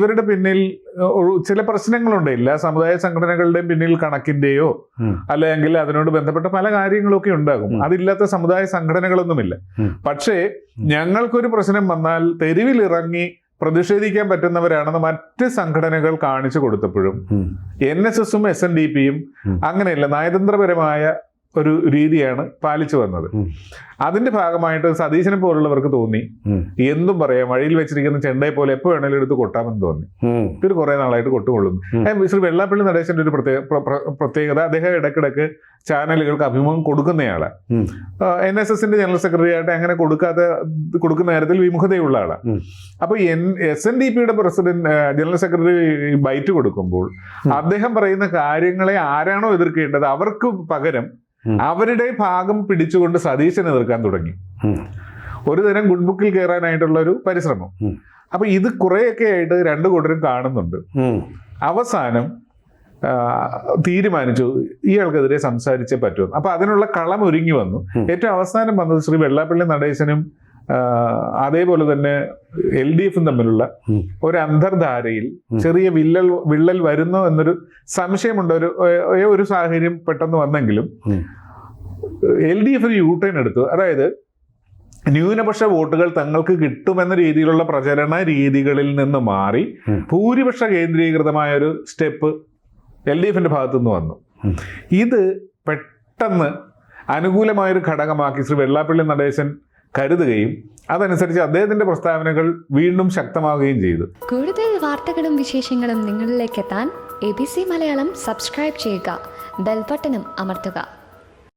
ഇവരുടെ പിന്നിൽ ചില പ്രശ്നങ്ങളുണ്ട്. എല്ലാ സമുദായ സംഘടനകളുടെയും പിന്നിൽ കണക്കിന്റെയോ അല്ലെങ്കിൽ അതിനോട് ബന്ധപ്പെട്ട പല കാര്യങ്ങളൊക്കെ ഉണ്ടാകും. അതില്ലാത്ത സമുദായ സംഘടനകളൊന്നുമില്ല. പക്ഷേ ഞങ്ങൾക്കൊരു പ്രശ്നം വന്നാൽ തെരുവിലിറങ്ങി പ്രതിഷേധിക്കാൻ പറ്റുന്നവരാണെന്ന് മറ്റ് സംഘടനകൾ കാണിച്ചു കൊടുത്തപ്പോഴും NSSഉം SNDPയും അങ്ങനെയല്ല, നയതന്ത്രപരമായ ഒരു രീതിയാണ് പാലിച്ചു വന്നത്. അതിന്റെ ഭാഗമായിട്ട് സതീശനെ പോലുള്ളവർക്ക് തോന്നി എന്തും പറയാം, വഴിയിൽ വെച്ചിരിക്കുന്ന ചെണ്ടയെ പോലെ എപ്പോ വേണേലും എടുത്ത് കൊട്ടാമെന്ന് തോന്നി. ഇവർ കുറെ നാളായിട്ട് കൊട്ടുകൊള്ളുന്നു. ശ്രീ വെള്ളാപ്പള്ളി നടേശന്റെ ഒരു പ്രത്യേകത, അദ്ദേഹം ഇടയ്ക്കിടയ്ക്ക് ചാനലുകൾക്ക് അഭിമുഖം കൊടുക്കുന്നയാളാണ്. NSSന്റെ ജനറൽ സെക്രട്ടറി ആയിട്ട് അങ്ങനെ കൊടുക്കുന്ന കാര്യത്തിൽ വിമുഖതയുള്ള ആളാണ്. അപ്പൊ SNDPയുടെ പ്രസിഡന്റ് ജനറൽ സെക്രട്ടറി ബൈറ്റ് കൊടുക്കുമ്പോൾ അദ്ദേഹം പറയുന്ന കാര്യങ്ങളെ ആരാണോ എതിർക്കേണ്ടത് അവർക്ക് പകരം അവരുടെ ഭാഗം പിടിച്ചുകൊണ്ട് സതീശനെ എതിർക്കാൻ തുടങ്ങി. ഒരു തരം ഗുഡ് ബുക്കിൽ കയറാനായിട്ടുള്ള ഒരു പരിശ്രമം. അപ്പൊ ഇത് കുറെയൊക്കെ ആയിട്ട് രണ്ടു കൂട്ടരും കാണുന്നുണ്ട്. അവസാനം തീരുമാനിച്ചു ഇയാൾക്കെതിരെ സംസാരിച്ചേ പറ്റുമെന്ന്. അപ്പൊ അതിനുള്ള കളം ഒരുങ്ങി വന്നു. ഏറ്റവും അവസാനം വന്നത് ശ്രീ വെള്ളാപ്പള്ളി നടേശനും അതേപോലെ തന്നെ LDFും തമ്മിലുള്ള ഒരു അന്തർധാരയിൽ ചെറിയ വിള്ളൽ വരുന്നു എന്നൊരു സംശയമുണ്ട്. ഒരു സാഹചര്യം പെട്ടെന്ന് വന്നെങ്കിലും LDF ഒരു യൂട്ടേൺ എടുത്തു. അതായത് ന്യൂനപക്ഷ വോട്ടുകൾ തങ്ങൾക്ക് കിട്ടുമെന്ന രീതിയിലുള്ള പ്രചരണ രീതികളിൽ നിന്ന് മാറി ഭൂരിപക്ഷ കേന്ദ്രീകൃതമായ ഒരു സ്റ്റെപ്പ് LDFിന്റെ ഭാഗത്തുനിന്ന് വന്നു. ഇത് പെട്ടെന്ന് അനുകൂലമായൊരു ഘടകമാക്കി ശ്രീ വെള്ളാപ്പള്ളി നടേശൻ കരുതുകയും അതനുസരിച്ച് അദ്ദേഹത്തിന്റെ പ്രസ്താവനകൾ വീണ്ടും ശക്തമാവുകയും ചെയ്തു. കൂടുതൽ വാർത്തകളും വിശേഷങ്ങളും നിങ്ങളിലേക്ക് എത്താൻ ABC മലയാളം സബ്സ്ക്രൈബ് ചെയ്യുക, ബെൽ ബട്ടണും അമർത്തുക.